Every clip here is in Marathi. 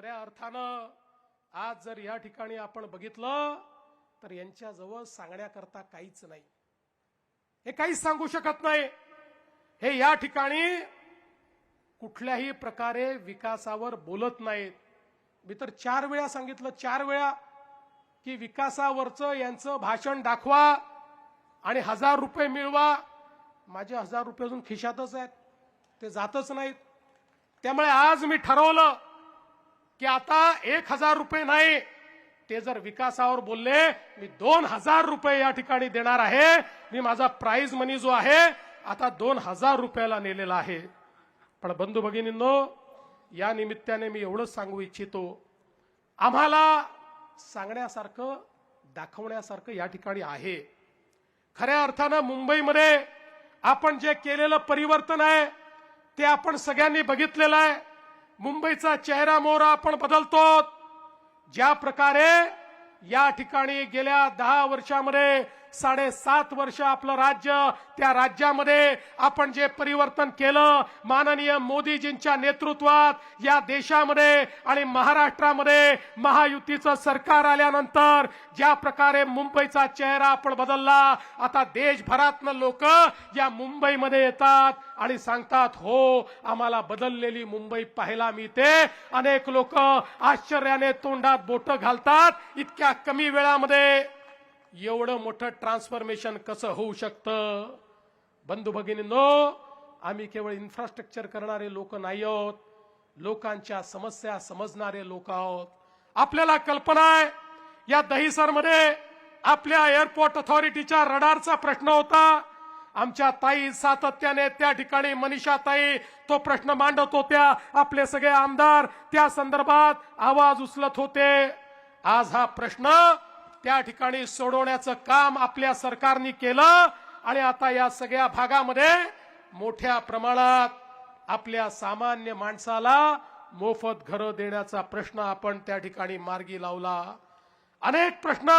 खऱ्या अर्थानं आज जर या ठिकाणी आपण बघितलं तर यांच्याजवळ सांगण्याकरता काहीच नाही. हे काहीच सांगू शकत नाही. हे या ठिकाणी कुठल्याही प्रकारे विकासावर बोलत नाहीत. मी तर 4 वेळा सांगितलं, 4 वेळा की विकासावरचं यांचं भाषण दाखवा आणि 1000 रुपये मिळवा. माझे 1000 रुपये अजून खिशातच आहेत, ते जातच नाहीत. त्यामुळे आज मी ठरवलं की आता 1000 रुपये नाही, ते जर विकासावर बोलले मी 2000 रुपये या ठिकाणी देणार आहे. मी माझा प्राइज मनी जो आहे आता 2000 रुपयाला नेलेला आहे. पण बंधू भगिनींनो, या निमित्ताने मी एवढंच सांगू इच्छितो, आम्हाला सांगण्यासारखं दाखवण्यासारखं या ठिकाणी आहे. खऱ्या अर्थानं मुंबईमध्ये आपण जे केलेलं परिवर्तन आहे ते आपण सगळ्यांनी बघितलेलं आहे. मुंबईचा चेहरा मोहरा आपण बदलतो. ज्या प्रकारे या ठिकाणी गेल्या 10 वर्षामध्ये 7.5 वर्ष आपलं राज्य, त्या राज्यामध्ये आपण जे परिवर्तन केलं माननीय मोदीजींच्या नेतृत्वात या देशामध्ये आणि महाराष्ट्रामध्ये महायुतीचं सरकार आल्यानंतर ज्या प्रकारे मुंबईचा चेहरा आपण बदलला, आता देशभरातनं लोक या मुंबईमध्ये येतात आणि सांगतात हो आम्हाला बदललेली मुंबई पाहायला मिळते. अनेक लोक आश्चर्याने तोंडात बोटं घालतात, इतक्या कमी वेळामध्ये एवढं मोठं ट्रान्सफॉर्मेशन कसं होऊ शकतं. बंधू भगिनींनो, आम्ही केवळ इन्फ्रास्ट्रक्चर करणारे लोक नाही आहोत, लोकांच्या समस्या समजणारे लोक आहोत. आपल्याला कल्पना आहे या दहिसरमध्ये आपल्या एअरपोर्ट अथॉरिटीच्या रडारचा प्रश्न होता. आमच्या ताई सातत्याने त्या ठिकाणी मनीषा ताई तो प्रश्न मांडत होत्या. आपले सगळे आमदार त्या संदर्भात आवाज उचलत होते. आज हा प्रश्न त्या ठिकाणी सोडवण्याचं काम आपल्या सरकारने केलं आणि आता या सगळ्या भागामध्ये मोठ्या प्रमाणात आपल्या सामान्य माणसाला मोफत घरं देण्याचा प्रश्न आपण त्या ठिकाणी मार्गी लावला. अनेक प्रश्न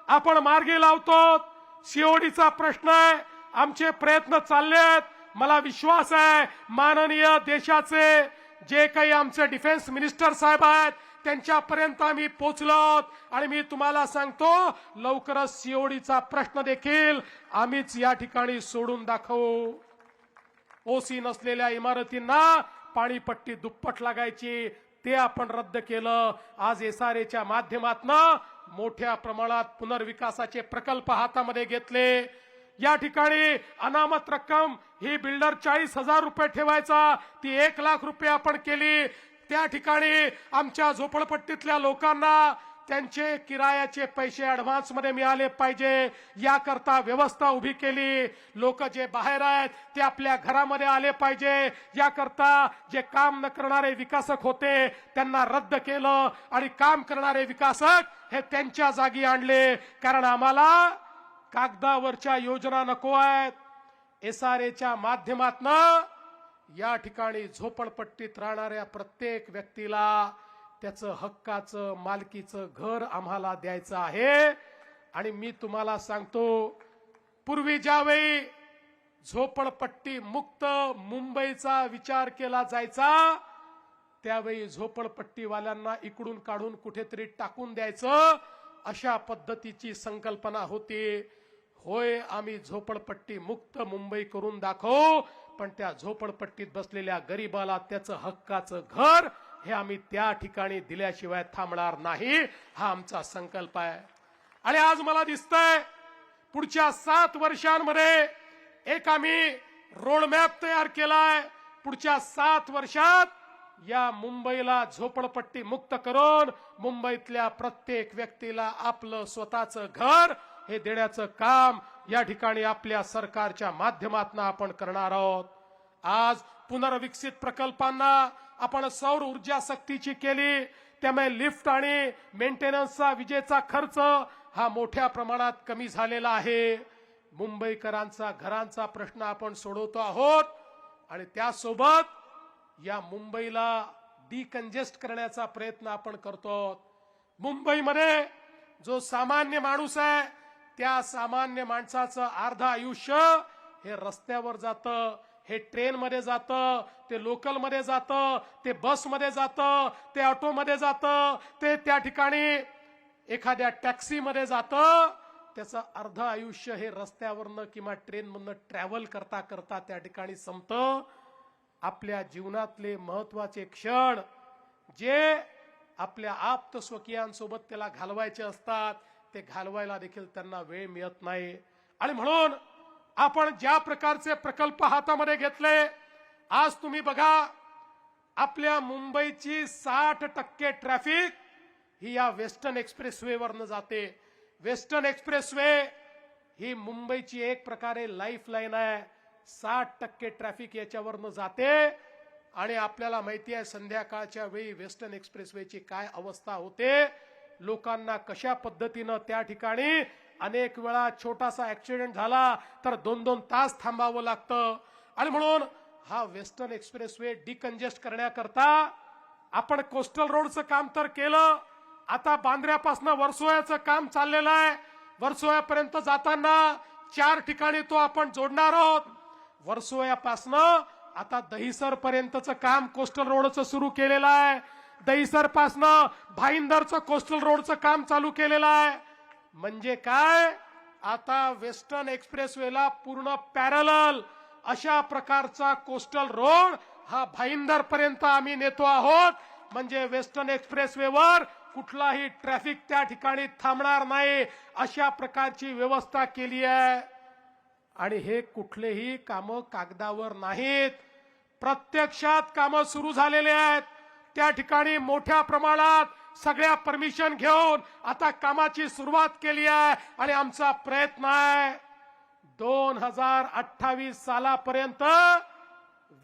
आपण मार्गी लावतो. सीओडीचा प्रश्न आहे, आमचे प्रयत्न चालले आहेत. मला विश्वास आहे माननीय देशाचे जे काही आमचे डिफेन्स मिनिस्टर साहेब आहेत त्यांच्यापर्यंत आम्ही पोहोचलो आणि मी तुम्हाला सांगतो लवकरच सीओडीचा प्रश्न देखील आम्हीच या ठिकाणी सोडून दाखवू. ओसी नसलेल्या इमारतींना पाणीपट्टी दुप्पट लागायची, ते आपण रद्द केलं. आज एसआरएच्या माध्यमातून मोठ्या प्रमाणात पुनर्विकासाचे प्रकल्प हातामध्ये घेतले. या ठिकाणी अनामत रक्कम ही बिल्डर 40,000 रुपये ठेवायचा, ती 1 लाख रुपये आपण केली. त्या ठिकाणी आमच्या झोपडपट्टीतल्या लोकांना त्यांचे किरायाचे पैसे ऍडव्हान्स मध्ये मिळाले पाहिजे याकरता व्यवस्था उभी केली. लोक जे बाहेर आहेत ते आपल्या घरामध्ये आले पाहिजे याकरता जे काम न करणारे विकासक होते त्यांना रद्द केलं आणि काम करणारे विकासक हे त्यांच्या जागी आणले. कारण आम्हाला कागदावरच्या योजना नको आहेत. एसआरएच्या माध्यमातून या ठिकाणी झोपडपट्टीत राहणाऱ्या प्रत्येक व्यक्तीला त्याचं हक्काचं मालकीचं घर आम्हाला द्यायचं आहे. आणि मी तुम्हाला सांगतो, पूर्वी ज्यावेळी झोपडपट्टी मुक्त मुंबईचा विचार केला जायचा त्यावेळी झोपडपट्टीवाल्यांना इकडून काढून कुठेतरी टाकून द्यायचं अशा पद्धतीची संकल्पना होती. होय, आम्ही झोपडपट्टी मुक्त मुंबई करून दाखवू, पण त्या झोपडपट्टीत बसलेल्या गरीबाला त्याचं हक्काचं घर हे आम्ही त्या ठिकाणी दिल्याशिवाय थांबणार नाही. हा आमचा संकल्प आहे. आणि आज मला दिसतंय पुढच्या 7 वर्षांमध्ये एक आम्ही रोडमॅप तयार केलाय. पुढच्या 7 वर्षात या मुंबईला झोपडपट्टी मुक्त करून मुंबईतल्या प्रत्येक व्यक्तीला आपलं स्वतःचं घर हे देण्याचं काम या ठिकाणी आपल्या सरकारच्या माध्यमातून आपण करणार आहोत. आज पुनर्विकसित प्रकल्पांना आपण सौर ऊर्जा सक्तीची केली, त्यामुळे लिफ्ट आणि मेंटेनन्सचा विजेचा खर्च हा मोठ्या प्रमाणात कमी झालेला आहे. मुंबईकरांचा घरांचा प्रश्न आपण सोडवतो आहोत आणि त्यासोबत या मुंबईला डिकंजेस्ट करण्याचा प्रयत्न आपण करतो. मुंबईमध्ये जो सामान्य माणूस आहे त्या सामान्य माणसाचं अर्ध आयुष्य हे रस्त्यावर जातं. हे ट्रेन मध्ये जातं, ते लोकल मध्ये जातं, ते बस मध्ये जातं, ते ऑटो मध्ये जातं, ते त्या ठिकाणी एखाद्या टॅक्सी मध्ये जातं. त्याचं अर्ध आयुष्य हे रस्त्यावरनं किंवा ट्रेनमधनं ट्रॅव्हल करता करता त्या ठिकाणी संपतं. आपल्या जीवनातले महत्वाचे क्षण जे आपल्या आप्त स्वकीयांसोबत त्याला घालवायचे असतात ते घालवायला देखील त्यांना वेळ मिळत नाही. आणि म्हणून आपण ज्या प्रकारचे प्रकल्प हातामध्ये घेतले, आज तुम्ही बघा आपल्या मुंबईची 60% ट्रॅफिक ही या वेस्टर्न एक्सप्रेसवे वरनं जाते. वेस्टर्न एक्सप्रेसवे ही मुंबईची एक प्रकारे लाईफ लाईन आहे. 60% ट्रॅफिक याच्यावरनं जाते. आणि आपल्याला माहिती आहे संध्याकाळच्या वेळी वेस्टर्न एक्सप्रेसवेची काय अवस्था होते, लोकांना कशा पद्धतीनं त्या ठिकाणी अनेक वेळा छोटासा ऍक्सिडेंट झाला तर 2-2 तास थांबावं लागतं. आणि म्हणून हा वेस्टर्न एक्सप्रेसवे डिकंजेस्ट करण्याकरता आपण कोस्टल रोडचं काम तर केलं, आता बांद्र्यापासून वर्सोव्याचं काम चाललेलं आहे. वर्सोव्यापर्यंत जाताना 4 ठिकाणी तो आपण जोडणार आहोत. वर्सोव्यापासून आता दहिसर पर्यंतचं काम कोस्टल रोडचं सुरू केलेलं आहे. दहिसर पासून भाईंदरचं कोस्टल रोडचं काम चालू केलेलं आहे. म्हणजे काय, आता वेस्टर्न एक्सप्रेसवेला पूर्ण पॅरलल अशा प्रकारचा कोस्टल रोड हा भाईंदर पर्यंत आम्ही नेतो आहोत. म्हणजे वेस्टर्न एक्सप्रेसवेवर कुठलाही ट्रॅफिक त्या ठिकाणी थांबणार नाही अशा प्रकारची व्यवस्था केली आहे. आणि हे कुठलेही कामं कागदावर नाहीत, प्रत्यक्षात कामं सुरू झालेले आहेत. त्या ठिकाणी मोठ्या प्रमाणात सगळ्या परमिशन घेऊन आता कामाची सुरुवात केली आहे. आणि आमचा प्रयत्न आहे 2028 सालापर्यंत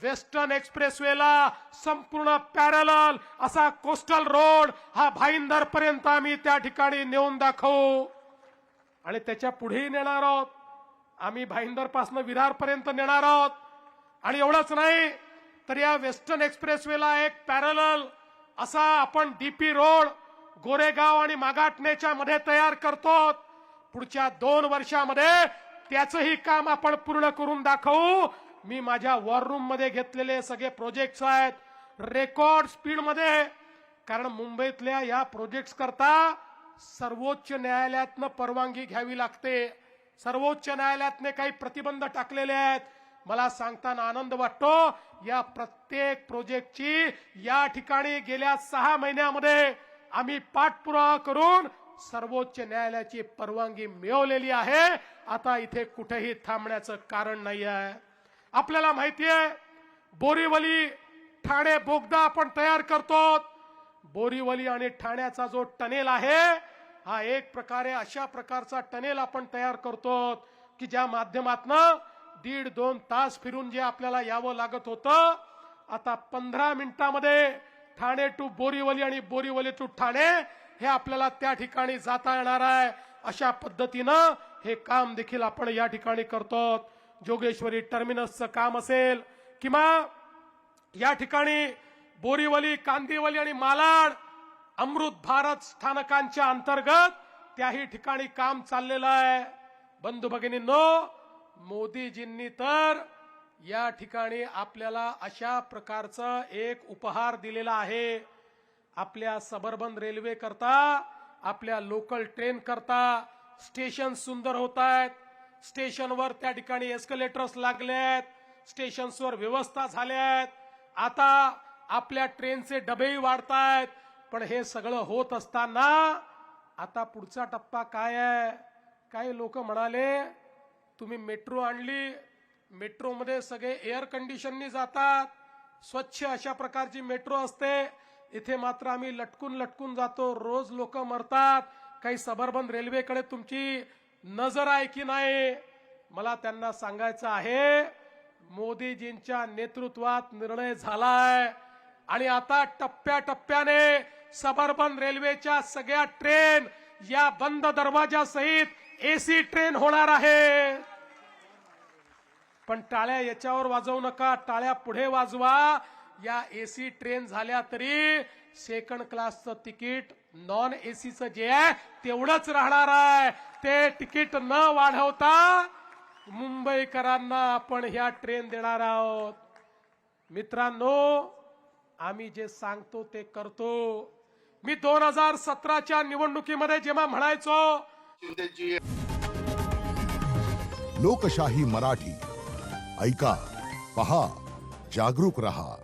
वेस्टर्न एक्सप्रेसवेला संपूर्ण पॅरलल असा कोस्टल रोड हा भाईंदर पर्यंत आम्ही त्या ठिकाणी नेऊन दाखवू. आणि त्याच्या पुढेही नेणार आहोत आम्ही, भाईंदर पासून विरार पर्यंत नेणार आहोत. आणि एवढंच नाही तर या वेस्टर्न एक्सप्रेसवेला एक पॅरलल असा आपण डीपी रोड गोरेगाव आणि मागाटनेच्या मध्ये तयार करतो. पुढच्या 2 वर्षामध्ये त्याचंही काम आपण पूर्ण करून दाखवू. मी माझ्या वॉर रूम मध्ये घेतलेले सगळे प्रोजेक्ट्स आहेत रेकॉर्ड स्पीड मध्ये, कारण मुंबईतल्या या प्रोजेक्ट्स करता सर्वोच्च न्यायालयातनं परवानगी घ्यावी लागते. सर्वोच्च न्यायालयातने काही प्रतिबंध टाकलेले आहेत. मला सांगताना आनंद वाटतो या प्रत्येक प्रोजेक्टची या ठिकाणी गेल्या 6 महिन्यामध्ये आम्ही पाठपुरावा करून सर्वोच्च न्यायालयाची परवानगी मिळवलेली आहे. आता इथे कुठेही थांबण्याचं कारण नाही आहे. आपल्याला माहिती आहे बोरीवली ठाणे बोगदा आपण तयार करतो. बोरीवली आणि ठाण्याचा जो टनेल आहे हा एक प्रकारे अशा प्रकारचा टनेल आपण तयार करतो की ज्या माध्यमातनं 1.5-2 तास फिरून जे आपल्याला यावं लागत होतं आता 15 मिनिटांमध्ये ठाणे टू बोरीवली आणि बोरीवली टू ठाणे हे आपल्याला त्या ठिकाणी जाता येणार आहे. अशा पद्धतीनं हे काम देखील आपण या ठिकाणी करतो. जोगेश्वरी टर्मिनसचं काम असेल किंवा या ठिकाणी बोरीवली, कांदिवली आणि मालाड अमृत भारत स्थानकांच्या अंतर्गत त्याही ठिकाणी काम चाललेलं आहे. बंधू भगिनींनो, मोदीजींनी तर या ठिकाणी आपल्याला अशा प्रकारचा एक उपहार दिलेला आहे. आपल्या सबर्बन रेल्वे करता, आपल्या लोकल ट्रेन करता स्टेशन सुंदर होत आहेत. स्टेशनवर त्या ठिकाणी एस्केलेटर्स लागले आहेत, स्टेशन्सवर व्यवस्था झाल्या आहेत. आता आपल्या ट्रेनचे डबेही वाढतायत. पण हे सगळं होत असताना आता पुढचा टप्पा काय आहे? काही लोक म्हणाले तुम्ही मेट्रो आणली, मेट्रोमध्ये सगळे एअर कंडिशननी जातात, स्वच्छ अशा प्रकारची मेट्रो असते. इथे मात्र आम्ही लटकून लटकून जातो, रोज लोक मरतात. काही सबर्बन रेल्वेकडे तुमची नजर आहे की नाही? मला त्यांना सांगायचं आहे मोदीजींच्या नेतृत्वात निर्णय झालाय आणि आता टप्प्याटप्प्याने सबर्बन रेल्वेच्या सगळ्या ट्रेन या बंद दरवाजा सहित एसी ट्रेन होणार आहे. पण टाळ्या याच्यावर वाजवू नका, टाळ्या पुढे वाजवा. या एसी ट्रेन झाल्या तरी सेकंड क्लासचं तिकीट नॉन एसीचं जे आहे तेवढंच राहणार आहे. ते तिकीट न वाढवता मुंबईकरांना आपण ह्या ट्रेन देणार आहोत. मित्रांनो, आम्ही जे सांगतो ते करतो. मी 2017च्या निवडणुकीमध्ये जेव्हा म्हणायचो लोकशाही मराठी ऐका, पहा, जागरूक रहा.